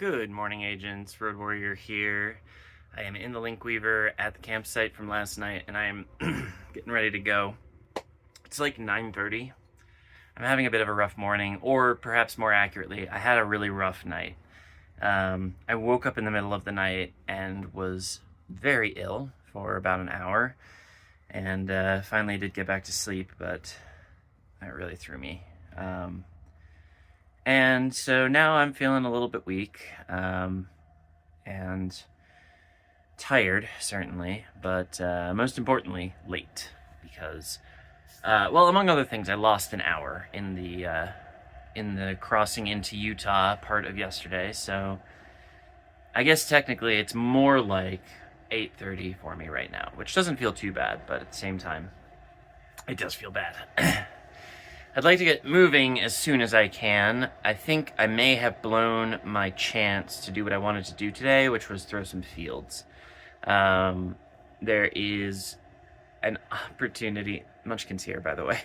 Good morning, agents. Road Warrior here. I am in the Link Weaver at the campsite from last night, and I am getting ready to go. It's like 9:30. I'm having a bit of a rough morning, or perhaps more accurately, I had a really rough night. I woke up in the middle of the night and was very ill for about an hour, and finally did get back to sleep, but that really threw me. And so now I'm feeling a little bit weak, and tired, certainly, but most importantly, late, because, well, among other things, I lost an hour in the crossing into Utah part of yesterday, so I guess technically it's more like 8:30 for me right now, which doesn't feel too bad, but at the same time, it does feel bad. I'd like to get moving as soon as I can. I think I may have blown my chance to do what I wanted to do today, which was throw some fields. There is an opportunity, Munchkin's here, by the way.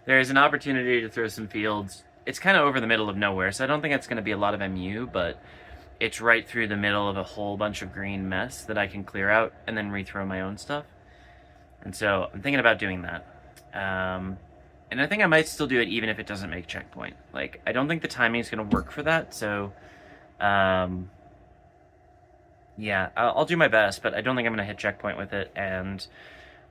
There is an opportunity to throw some fields. It's kind of over the middle of nowhere, so I don't think it's going to be a lot of MU, but it's right through the middle of a whole bunch of green mess that I can clear out and then rethrow my own stuff. And so I'm thinking about doing that. And I think I might still do it even if it doesn't make checkpoint. Like, I don't think the timing is going to work for that, so, yeah, I'll do my best, but I don't think I'm going to hit checkpoint with it, and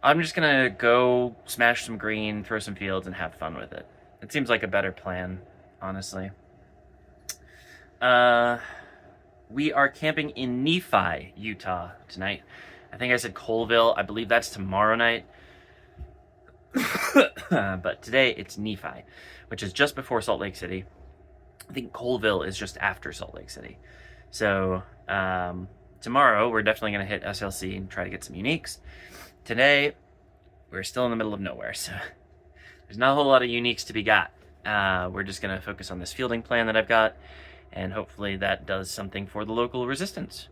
I'm just going to go smash some green, throw some fields, and have fun with it. It seems like a better plan, honestly. We are camping in Nephi, Utah, tonight. I think I said Colville. I believe that's tomorrow night. But today it's Nephi, which is just before Salt Lake City. I think Colville is just after Salt Lake City. So tomorrow we're definitely going to hit SLC and try to get some uniques. Today we're still in the middle of nowhere, so there's not a whole lot of uniques to be got. We're just going to focus on this fielding plan that I've got, and hopefully that does something for the local resistance.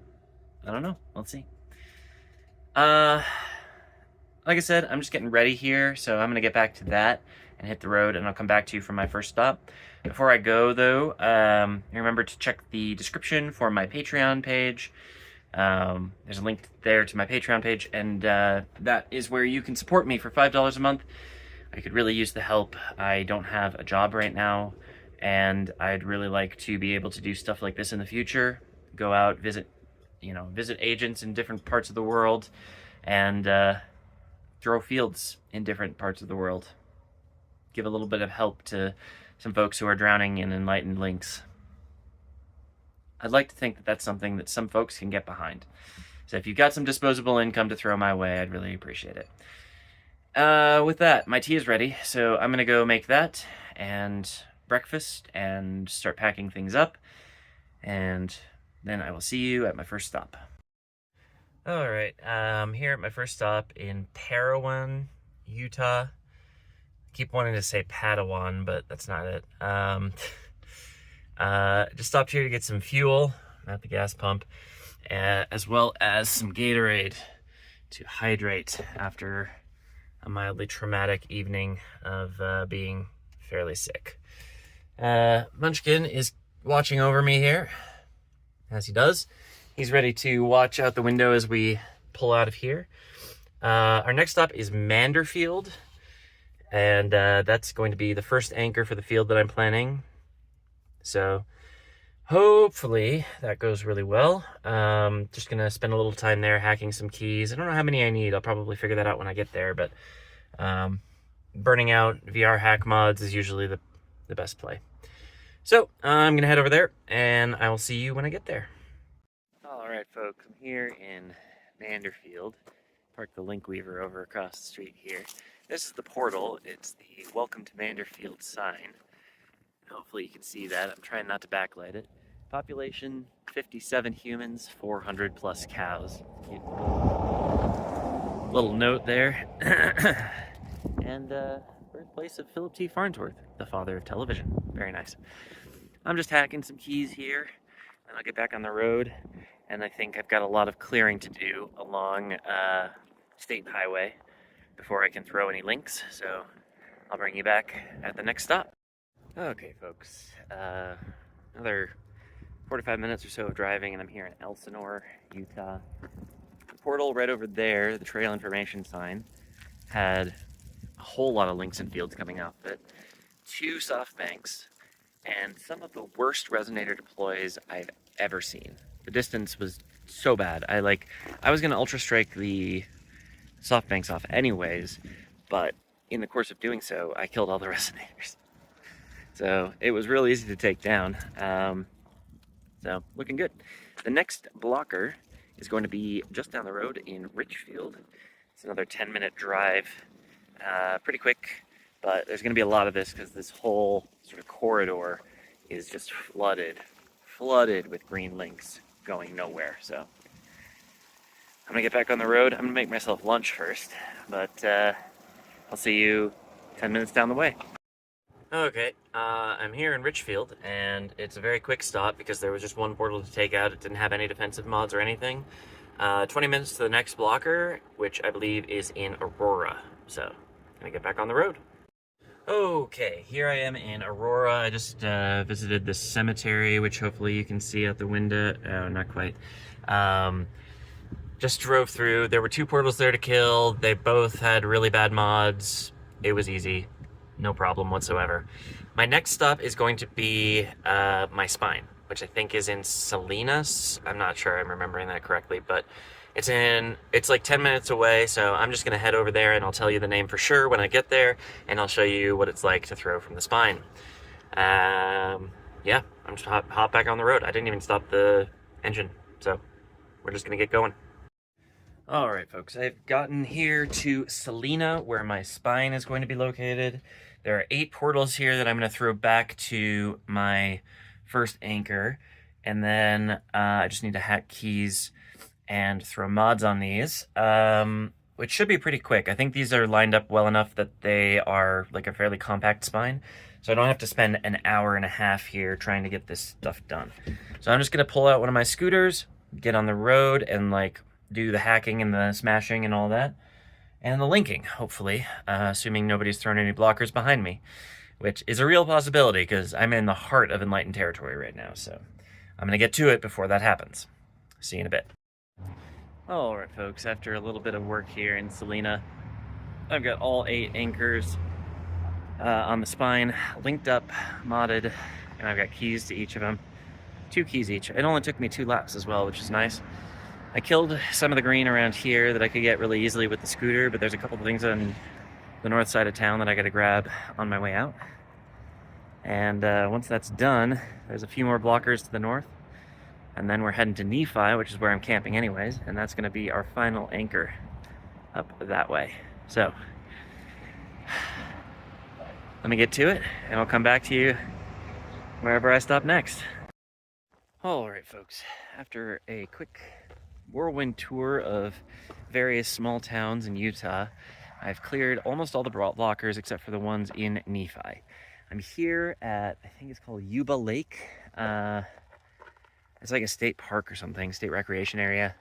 I don't know. Let's see. Like I said, I'm just getting ready here, so I'm going to get back to that and hit the road, and I'll come back to you for my first stop. Before I go, though, remember to check the description for my Patreon page. There's a link there to my Patreon page, and that is where you can support me for $5 a month. I could really use the help. I don't have a job right now, and I'd really like to be able to do stuff like this in the future. Go out, visit agents in different parts of the world, and throw fields in different parts of the world. Give a little bit of help to some folks who are drowning in Enlightened links. I'd like to think that that's something that some folks can get behind. So if you've got some disposable income to throw my way, I'd really appreciate it. With that, my tea is ready, so I'm going to go make that and breakfast and start packing things up, and then I will see you at my first stop. All right, I'm here at my first stop in Pierreanoid, Utah. I keep wanting to say Padawan, but that's not it. Just stopped here to get some fuel at the gas pump, as well as some Gatorade to hydrate after a mildly traumatic evening of being fairly sick. Munchkin is watching over me here, as he does. He's ready to watch out the window as we pull out of here. Our next stop is Manderfield, and that's going to be the first anchor for the field that I'm planning. So hopefully that goes really well. Just going to spend a little time there hacking some keys. I don't know how many I need. I'll probably figure that out when I get there, but burning out VR hack mods is usually the best play. So I'm going to head over there, and I will see you when I get there. Alright folks, I'm here in Manderfield. Parked the Link Weaver over across the street here. This is the portal. It's the Welcome to Manderfield sign. Hopefully you can see that. I'm trying not to backlight it. Population, 57 humans, 400 plus cows. Little note there. And birthplace of Philip T. Farnsworth, the father of television. Very nice. I'm just hacking some keys here, and I'll get back on the road. And I think I've got a lot of clearing to do along State Highway before I can throw any links, so I'll bring you back at the next stop. Okay, folks, another 45 minutes or so of driving, and I'm here in Elsinore, Utah. The portal right over there, the trail information sign, had a whole lot of links and fields coming off of it. 2 soft banks, and some of the worst resonator deploys I've ever seen. The distance was so bad. I was gonna ultra strike the soft banks off anyways, but in the course of doing so, I killed all the resonators. So it was real easy to take down. So looking good. The next blocker is going to be just down the road in Richfield. It's another 10-minute drive. Pretty quick, but there's going to be a lot of this because this whole sort of corridor is just flooded with green links going nowhere. So I'm gonna get back on the road. I'm gonna make myself lunch first, but I'll see you 10 minutes down the way. Okay, I'm here in Richfield, and it's a very quick stop because there was just one portal to take out. It didn't have any defensive mods or anything. 20 minutes to the next blocker, which I believe is in Aurora. So, I'm gonna get back on the road. Okay, here I am in Aurora. I just visited the cemetery, which hopefully you can see out the window. Oh, not quite. Just drove through. There were 2 portals there to kill. They both had really bad mods. It was easy. No problem whatsoever. My next stop is going to be my spine, which I think is in Salinas. I'm not sure I'm remembering that correctly, but it's like 10 minutes away, so I'm just gonna head over there and I'll tell you the name for sure when I get there, and I'll show you what it's like to throw from the spine. Yeah, I'm just hop back on the road. I didn't even stop the engine, so we're just gonna get going. All right, folks, I've gotten here to Salina, where my spine is going to be located. There are 8 portals here that I'm going to throw back to my first anchor, and then I just need to hack keys and throw mods on these, which should be pretty quick. I think these are lined up well enough that they are like a fairly compact spine, so I don't have to spend an hour and a half here trying to get this stuff done. So I'm just going to pull out one of my scooters, get on the road, and do the hacking and the smashing and all that, and the linking, hopefully, assuming nobody's thrown any blockers behind me, which is a real possibility because I'm in the heart of Enlightened territory right now, so I'm going to get to it before that happens. See you in a bit. Alright, folks, after a little bit of work here in Salina, I've got all 8 anchors on the spine, linked up, modded, and I've got keys to each of them. 2 keys each. It only took me 2 laps as well, which is nice. I killed some of the green around here that I could get really easily with the scooter, but there's a couple of things on the north side of town that I gotta grab on my way out. And once that's done, there's a few more blockers to the north, and then we're heading to Nephi, which is where I'm camping anyways, and that's gonna be our final anchor up that way. So, let me get to it, and I'll come back to you wherever I stop next. Alright, folks, after a quick whirlwind tour of various small towns in Utah, I've cleared almost all the blockers except for the ones in Nephi. I'm here at, I think it's called Yuba Lake. It's like a state park or something, state recreation area.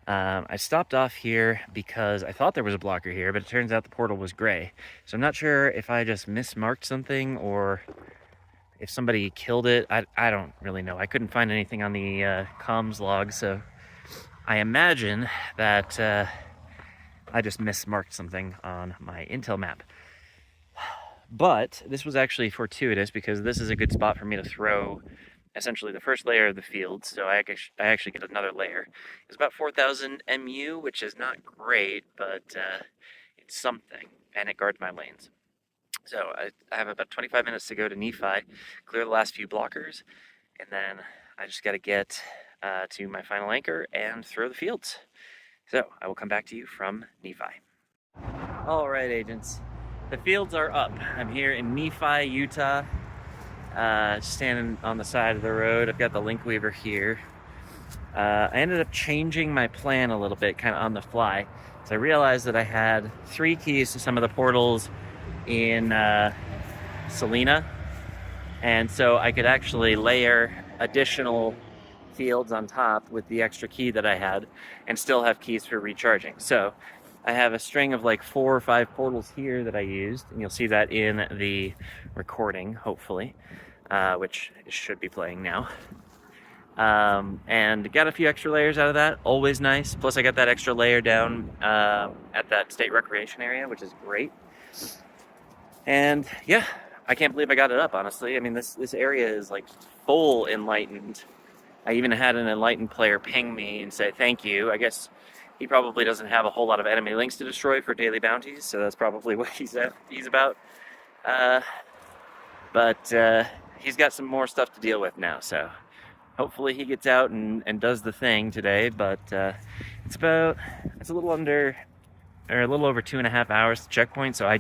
I stopped off here because I thought there was a blocker here, but it turns out the portal was gray. So I'm not sure if I just mismarked something or if somebody killed it. I don't really know. I couldn't find anything on the comms log, so I imagine that I just mismarked something on my intel map. But this was actually fortuitous because this is a good spot for me to throw essentially the first layer of the field, so I actually get another layer. It's about 4,000 MU, which is not great, but it's something, and it guards my lanes. So I have about 25 minutes to go to Nephi, clear the last few blockers, and then I just got to get to my final anchor and throw the fields. So I will come back to you from Nephi. All right, agents. The fields are up. I'm here in Nephi, Utah, standing on the side of the road. I've got the link weaver here. I ended up changing my plan a little bit, kind of on the fly. So I realized that I had 3 keys to some of the portals in Salina, and so I could actually layer additional fields on top with the extra key that I had and still have keys for recharging. So I have a string of like 4 or 5 portals here that I used, and you'll see that in the recording, hopefully, which should be playing now. And got a few extra layers out of that. Always nice. Plus, I got that extra layer down at that state recreation area, which is great. And yeah, I can't believe I got it up, honestly. I mean, this area is like full Enlightened. I even had an Enlightened player ping me and say thank you. I guess he probably doesn't have a whole lot of enemy links to destroy for daily bounties, so that's probably what he's about. But he's got some more stuff to deal with now, so hopefully he gets out and does the thing today. But it's a little under, or a little over 2.5 hours to checkpoint, so I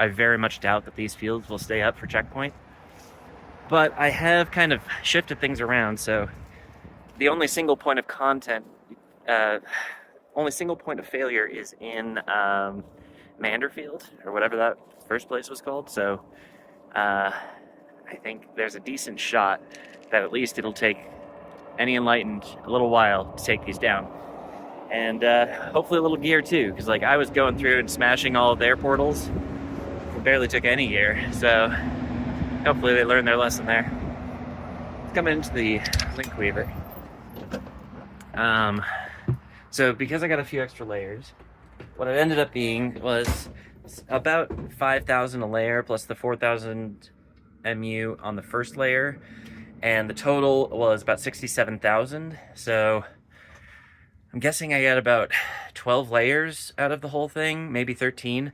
very much doubt that these fields will stay up for checkpoint. But I have kind of shifted things around, so the only single point of failure is in Manderfield, or whatever that first place was called. So I think there's a decent shot that at least it'll take any Enlightened a little while to take these down. And hopefully a little gear too, because like I was going through and smashing all of their portals. It barely took any gear, so hopefully they learned their lesson there. Let's come into the Link Weaver. So because I got a few extra layers, what it ended up being was about 5,000 a layer plus the 4,000 MU on the first layer, and the total was about 67,000. So I'm guessing I got about 12 layers out of the whole thing, maybe 13,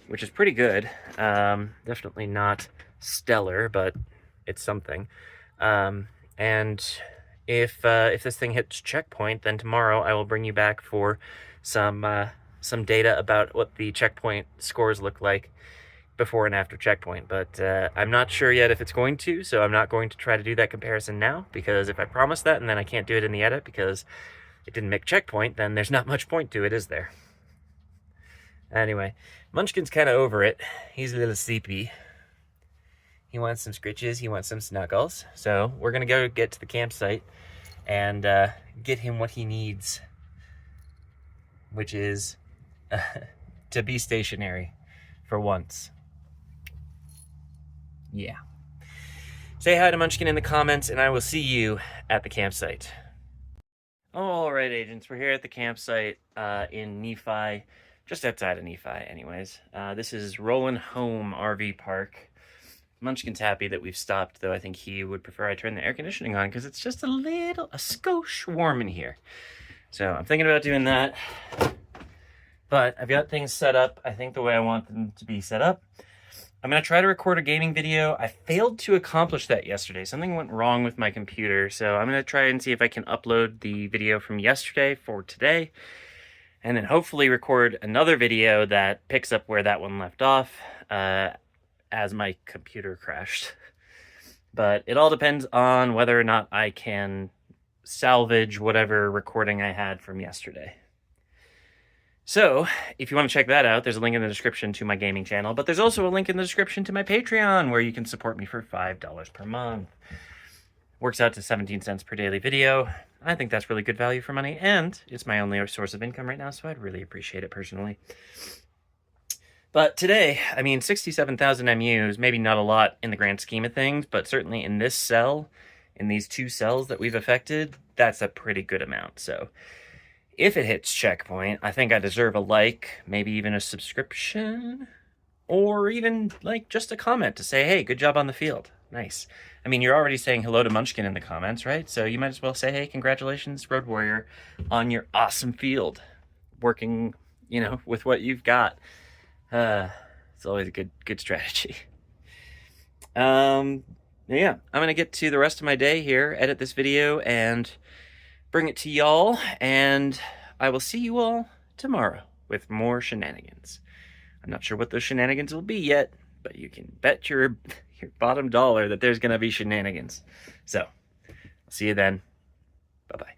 which is pretty good. Definitely not stellar, but it's something. And if this thing hits checkpoint, then tomorrow I will bring you back for some data about what the checkpoint scores look like before and after checkpoint. But I'm not sure yet if it's going to, so I'm not going to try to do that comparison now, because if I promise that and then I can't do it in the edit because it didn't make checkpoint, then there's not much point to it, is there? Anyway, Munchkin's kind of over it. He's a little sleepy. He wants some scritches, he wants some snuggles. So we're gonna go get to the campsite and get him what he needs, which is to be stationary for once. Yeah. Say hi to Munchkin in the comments, and I will see you at the campsite. All right, agents, we're here at the campsite in Nephi, just outside of Nephi anyways. This is Rollin' Home RV Park. Munchkin's happy that we've stopped, though I think he would prefer I turn the air conditioning on because it's just a skosh warm in here. So I'm thinking about doing that. But I've got things set up, I think, the way I want them to be set up. I'm going to try to record a gaming video. I failed to accomplish that yesterday. Something went wrong with my computer, so I'm going to try and see if I can upload the video from yesterday for today, and then hopefully record another video that picks up where that one left off as my computer crashed. But it all depends on whether or not I can salvage whatever recording I had from yesterday. So, if you want to check that out, there's a link in the description to my gaming channel, but there's also a link in the description to my Patreon, where you can support me for $5 per month. Works out to 17 cents per daily video. I think that's really good value for money, and it's my only source of income right now, so I'd really appreciate it personally. But today, I mean, 67,000 MUs, maybe not a lot in the grand scheme of things, but certainly in this cell, in these two cells that we've affected, that's a pretty good amount. So if it hits checkpoint, I think I deserve a like, maybe even a subscription, or even like just a comment to say, hey, good job on the field. Nice. I mean, you're already saying hello to Munchkin in the comments, right? So you might as well say, hey, congratulations, Road Warrior, on your awesome field. Working, with what you've got. It's always a good strategy. Yeah, I'm going to get to the rest of my day here, edit this video, and bring it to y'all, and I will see you all tomorrow with more shenanigans. I'm not sure what those shenanigans will be yet, but you can bet your bottom dollar that there's going to be shenanigans. So, I'll see you then. Bye-bye.